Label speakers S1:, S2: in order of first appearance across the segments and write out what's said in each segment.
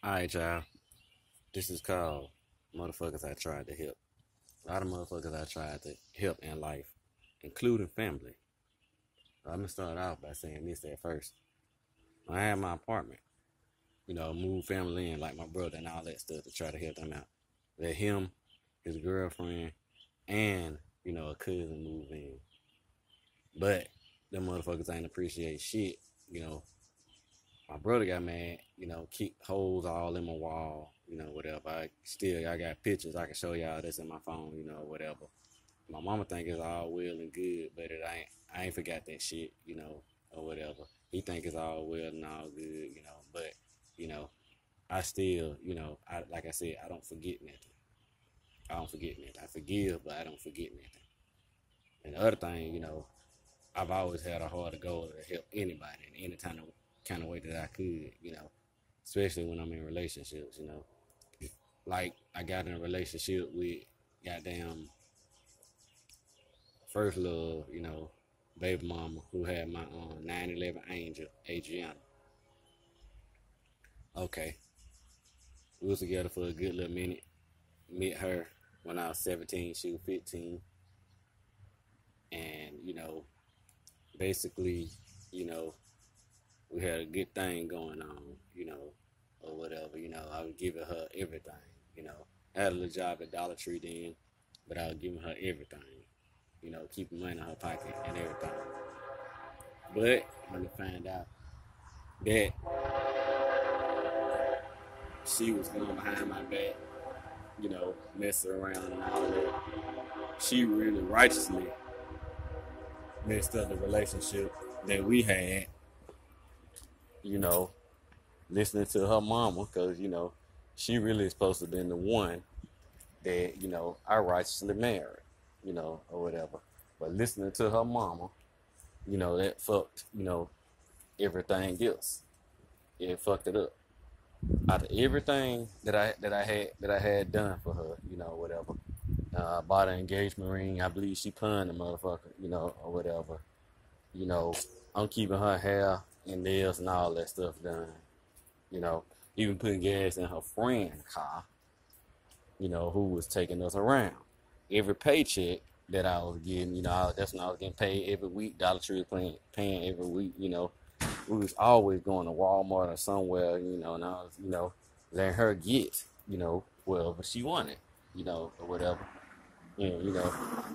S1: Alright, y'all. This is called Motherfuckers I Tried to Help. A lot of motherfuckers I tried to help in life, including family. I'm gonna start off by saying this at first. When I had my apartment, moved family in, like my brother and all that stuff to try to help them out. Let him, his girlfriend, and, a cousin move in. But them motherfuckers ain't appreciate shit, you know. My brother got mad, kicked holes all in my wall, whatever. I got pictures I can show y'all that's in my phone, whatever. My mama think it's all well and good, but it ain't. I ain't forgot that shit, or whatever. He think it's all well and all good, but you know, I still, like I said, I don't forget nothing. I don't forget nothing. I forgive, but I don't forget nothing. And the other thing, I've always had a heart to go to help anybody in any kind of way that I could, especially when I'm in relationships, Like I got in a relationship with goddamn first love, baby mama who had my 9/11 angel, Adriana. Okay, we was together for a good little minute. Met her when I was 17, she was 15, and basically, you know, we had a good thing going on, or whatever. I was giving her everything. I had a little job at Dollar Tree then, but I was giving her everything. Keeping money in her pocket and everything. But when I found out that she was going behind my back, messing around and all that, she really righteously messed up the relationship that we had, you know, listening to her mama, because, she really is supposed to have been the one that, I righteously married, or whatever. But listening to her mama, that fucked, everything else. It fucked it up. Out of everything that I had done for her, whatever. I bought an engagement ring. I believe she punned the motherfucker, or whatever. I'm keeping her hair and nails and all that stuff done. Even putting gas in her friend's car, who was taking us around. Every paycheck that I was getting, that's when I was getting paid every week. Dollar Tree was paying every week, We was always going to Walmart or somewhere, and I was, letting her get, whatever she wanted, or whatever. And,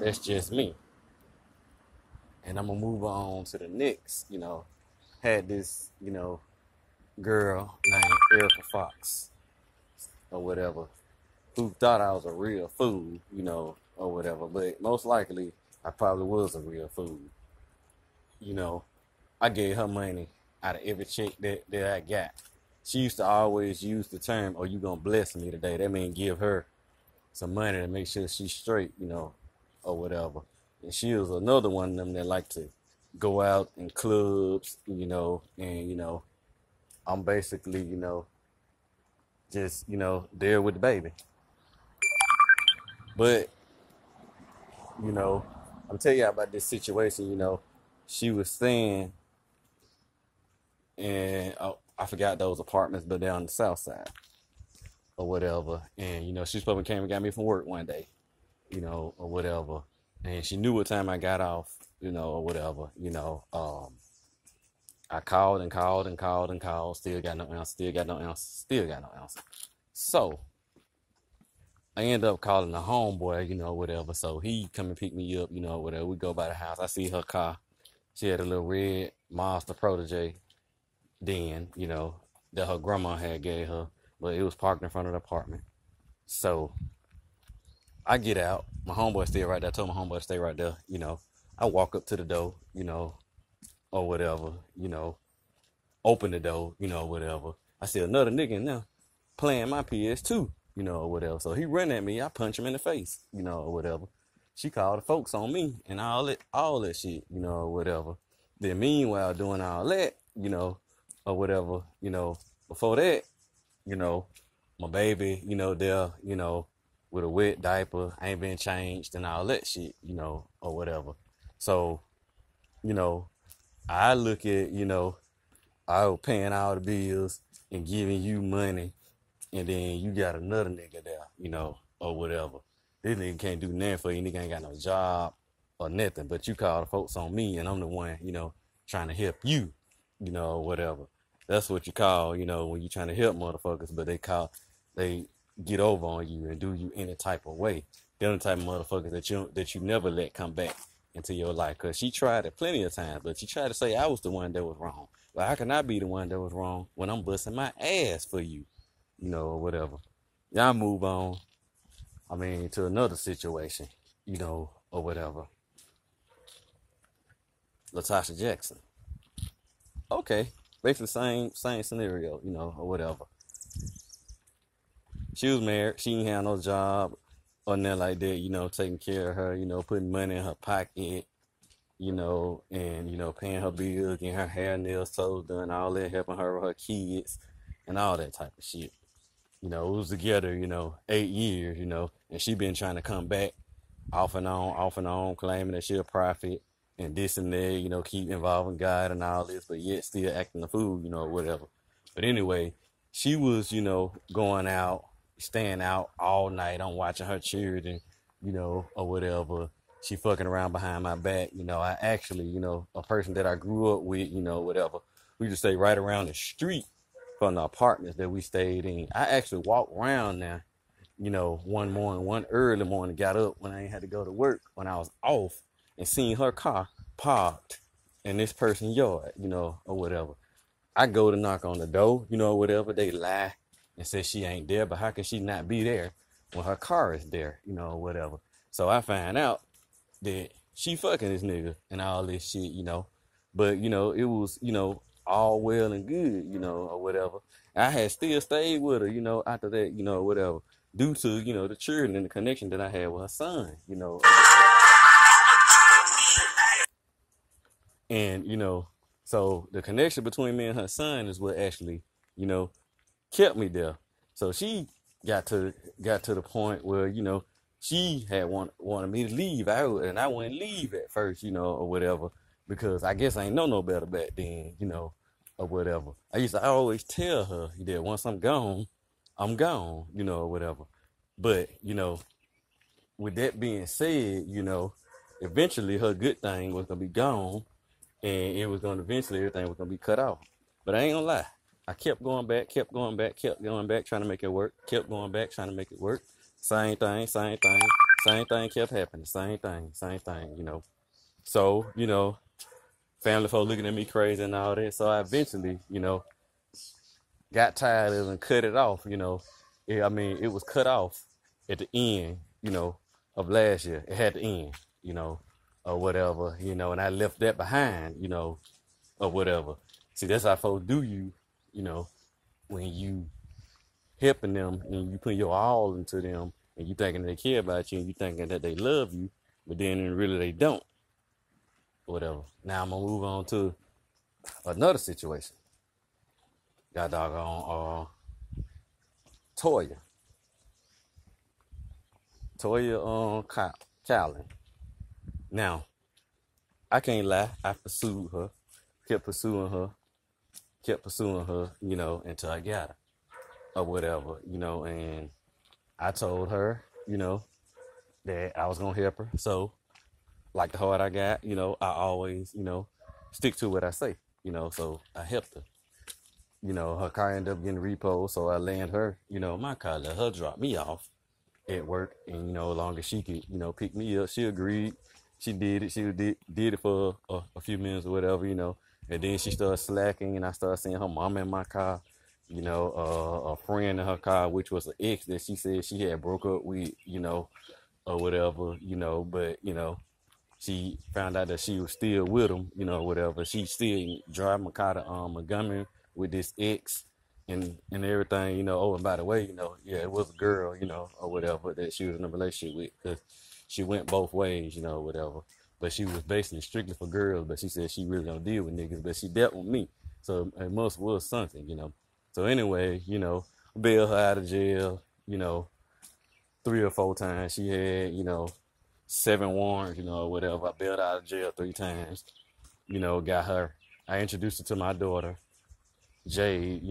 S1: that's just me. And I'm going to move on to the next, had this, girl named Erica Fox or whatever, who thought I was a real fool, or whatever. But most likely, I probably was a real fool. I gave her money out of every check that I got. She used to always use the term, "Oh, you gonna bless me today." That means give her some money to make sure she's straight, or whatever. And she was another one of them that like to go out in clubs, and I'm basically, just, there with the baby. But, I'm telling you about this situation, she was staying in, I forgot those apartments, but they're on the south side or whatever. And, she supposed to came and got me from work one day, or whatever. And she knew what time I got off, or whatever, I called and called and called and called. Still got no answer. Still got no answer. Still got no answer. So I end up calling the homeboy, whatever. So he come and pick me up, whatever. We go by the house. I see her car. She had a little red Monster Protege then, that her grandma had gave her. But it was parked in front of the apartment. So I get out. My homeboy stay right there. I told my homeboy to stay right there, I walk up to the door, or whatever, open the door, whatever. I see another nigga in there playing my PS2, or whatever. So he run at me, I punch him in the face, or whatever. She called the folks on me and all that shit, or whatever. Then meanwhile doing all that, or whatever, before that, my baby, there, with a wet diaper, ain't been changed and all that shit, or whatever. So, I look at, I was paying all the bills and giving you money and then you got another nigga there, or whatever. This nigga can't do nothing for you. Nigga ain't got no job or nothing. But you call the folks on me, and I'm the one, trying to help you, or whatever. That's what you call, when you trying to help motherfuckers, but they get over on you and do you any type of way. They're the type of motherfuckers that you never let come back into your life. Cause she tried it plenty of times, but she tried to say I was the one that was wrong. But how can I be the one that was wrong when I'm busting my ass for you, or whatever? Y'all move on. To another situation, or whatever. Latasha Jackson. Okay, basically same scenario, or whatever. She was married. She didn't have no job or nothing like that, taking care of her, putting money in her pocket, and, paying her bills, getting her hair, nails, toes done, all that, helping her with her kids and all that type of shit. It was together, 8 years, and she been trying to come back off and on, claiming that she a prophet and this and that, keep involving God and all this, but yet still acting a fool, whatever. But anyway, she was, going out, staying out all night. I'm watching her children, or whatever. She fucking around behind my back. I actually, a person that I grew up with, whatever. We just stay right around the street from the apartments that we stayed in. I actually walked around there, one early morning, got up when I ain't had to go to work, when I was off, and seen her car parked in this person's yard, or whatever. I go to knock on the door, whatever. They lie and say she ain't there, but how can she not be there when her car is there, whatever. So I find out that she fucking this nigga and all this shit, but, it was, all well and good, or whatever. I had still stayed with her, after that, whatever, due to, the children and the connection that I had with her son, And, so the connection between me and her son is what actually, kept me there. So she got to the point where, she had wanted me to leave out, and I wouldn't leave at first, or whatever, because I guess I ain't know no better back then, or whatever. I always tell her that once I'm gone, or whatever. But, with that being said, eventually her good thing was going to be gone, and it was going to eventually everything was going to be cut off. But I ain't going to lie. I kept going back, trying to make it work, kept going back, trying to make it work. Same thing kept happening. Same thing, So, family folk looking at me crazy and all that. So I eventually, got tired of it and cut it off, it was cut off at the end, of last year. It had to end, or whatever, and I left that behind, or whatever. See, that's how folks do you, when you helping them and you put your all into them and you thinking they care about you and you thinking that they love you, but then really they don't. Whatever. Now I'm gonna move on to another situation. Got doggone Toya Callan. Now, I can't lie, I pursued her, kept pursuing her, until I got her. Or whatever, and I told her, that I was gonna help her. So, like the heart I got, I always, stick to what I say, so I helped her. Her car ended up getting repoed, so I land her, my car, let her drop me off at work, and, as long as she could, pick me up, she agreed. She did it. She did it for a few minutes or whatever, and then she started slacking, and I started seeing her mama in my car, a friend in her car, which was an ex that she said she had broke up with, or whatever, but, she found out that she was still with him, whatever. She still driving my car to Montgomery with this ex and everything, oh, and by the way, yeah, it was a girl, or whatever that she was in a relationship with, because she went both ways, whatever. But she was basically strictly for girls, but she said she really don't deal with niggas, but she dealt with me. So it must was something, So anyway, bailed her out of jail, 3 or 4 times. She had, 7 warrants, whatever. I bailed her out of jail 3 times, got her. I introduced her to my daughter, Jade,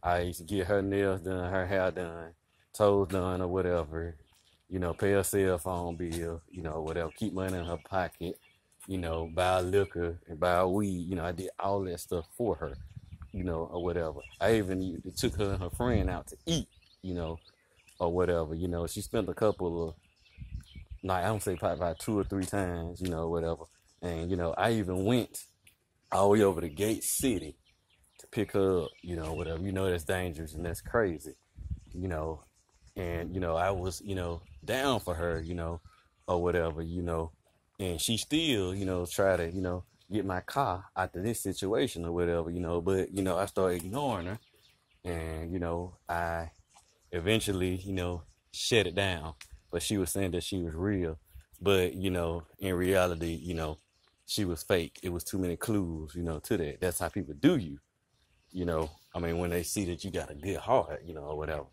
S1: I I used to get her nails done, her hair done, toes done, or whatever. Pay her cell phone bill, whatever. Keep money in her pocket, buy liquor and buy weed. I did all that stuff for her, or whatever. I even took her and her friend out to eat, or whatever. She spent a couple of nights, I don't say probably about 2 or 3 times, whatever. And, I even went all the way over to Gate City to pick her up, whatever. That's dangerous and that's crazy, and, I was, down for her, or whatever, and she still, try to, get my car out of this situation or whatever, but, I started ignoring her and, I eventually, shut it down, but she was saying that she was real, but, in reality, she was fake. It was too many clues, to that. That's how people do you, when they see that you got a good heart, or whatever.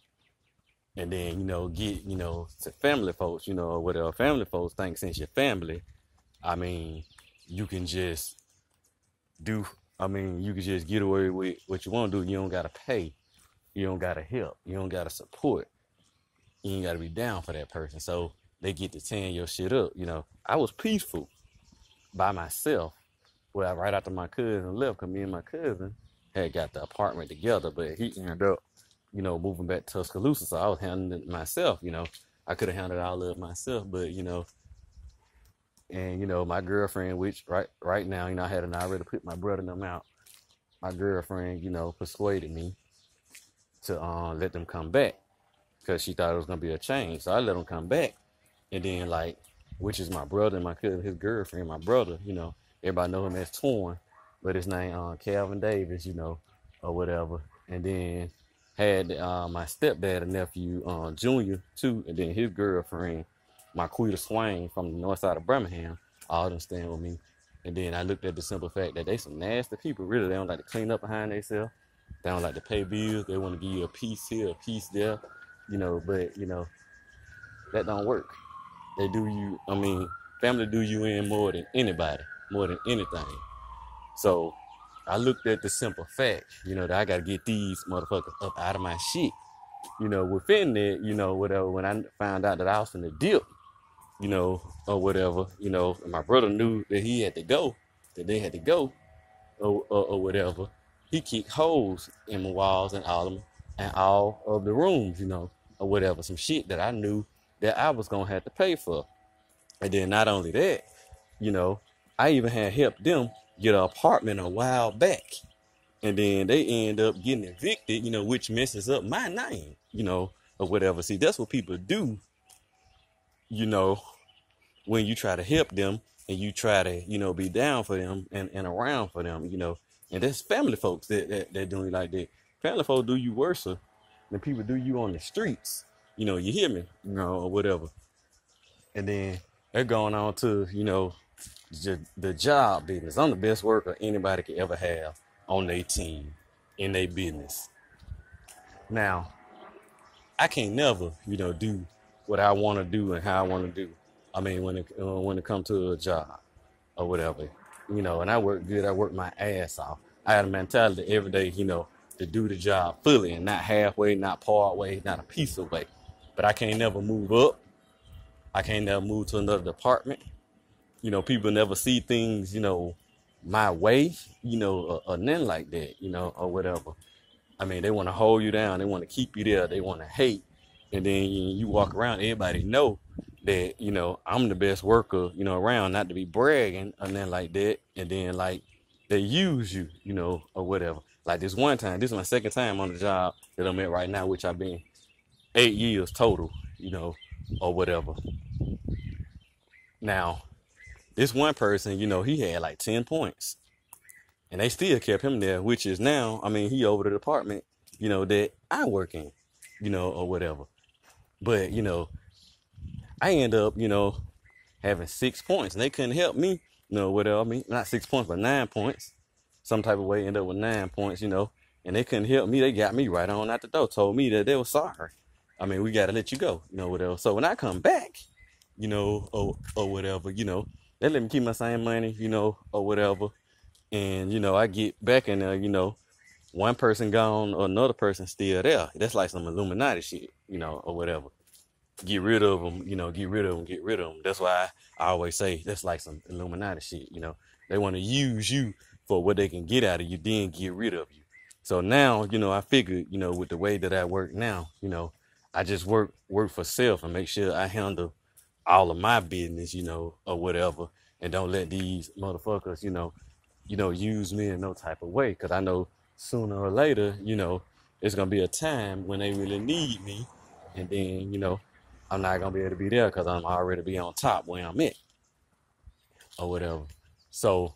S1: And then, get, to family folks, or whatever. Family folks think since you're family, you can just you can just get away with what you want to do. You don't got to pay. You don't got to help. You don't got to support. You ain't got to be down for that person. So they get to tearing your shit up, I was peaceful by myself. Well, right after my cousin left, because me and my cousin had got the apartment together, but he ended up, moving back to Tuscaloosa. So I was handling it myself, I could have handled all of it myself, but, and, my girlfriend, which right now, I hadn't already put my brother and them out. My girlfriend, persuaded me to let them come back because she thought it was going to be a change. So I let them come back. And then, which is my brother and my cousin, his girlfriend, my brother, everybody know him as Tauron, but his name Calvin Davis, or whatever. And then had my stepdad and nephew, Junior, too, and then his girlfriend, Marquita Swain from the north side of Birmingham, all them staying with me. And then I looked at the simple fact that they some nasty people. Really, they don't like to clean up behind themselves. They don't like to pay bills. They want to give you a piece here, a piece there, but, that don't work. They do you, family do you in more than anybody, more than anything. So I looked at the simple fact, that I got to get these motherfuckers up out of my shit. Within that, whatever, when I found out that I was in the dip, or whatever, and my brother knew that he had to go, that they had to go, or whatever, he kicked holes in the walls and all of the rooms, or whatever, some shit that I knew that I was going to have to pay for. And then not only that, I even had helped them get an apartment a while back. And then they end up getting evicted, which messes up my name, or whatever. See, that's what people do, when you try to help them and you try to, be down for them and around for them, and that's family folks that doing like that. Family folks do you worse than people do you on the streets, you hear me, or whatever. And then they're going on to, the job business. I'm the best worker anybody could ever have on their team, in their business. Now, I can't never, do what I want to do and how I want to do. When it comes to a job or whatever, and I work good. I work my ass off. I had a mentality every day, to do the job fully and not halfway, not part way, not a piece of way. But I can't never move up. I can't never move to another department. People never see things, my way, or nothing like that, or whatever. They want to hold you down. They want to keep you there. They want to hate. And then you walk around, everybody know that, I'm the best worker, around, not to be bragging or nothing like that. And then, they use you, or whatever. Like this one time, this is my second time on the job that I'm at right now, which I've been 8 years total, or whatever. Now, this one person, he had like 10 points. And they still kept him there, which is now, he over the department, that I work in, or whatever. But, I end up, having 6 points. And they couldn't help me, whatever. Not 6 points, but 9 points. Some type of way end up with 9 points, and they couldn't help me. They got me right on out the door, told me that they were sorry. We got to let you go, whatever. So when I come back, or whatever, they let me keep my same money, or whatever. And, I get back in there, one person gone or another person still there. That's like some Illuminati shit, you know, or whatever. Get rid of them, you know, get rid of them, get rid of them. That's why I always say that's like some Illuminati shit, you know. They want to use you for what they can get out of you, then get rid of you. So now, you know, I figured, you know, with the way that I work now, you know, I just work for self and make sure I handle all of my business, you know, or whatever, and don't let these motherfuckers, use me in no type of way. Cause I know sooner or later, you know, it's gonna be a time when they really need me, and then, you know, I'm not gonna be able to be there because I'm already be on top where I'm at, or whatever. So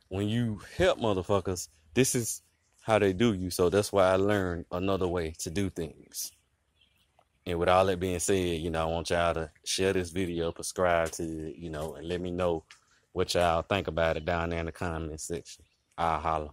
S1: when you help motherfuckers, this is how they do you. So that's why I learned another way to do things. And with all that being said, you know, I want y'all to share this video, subscribe to it, you know, and let me know what y'all think about it down there in the comment section. I'll holler.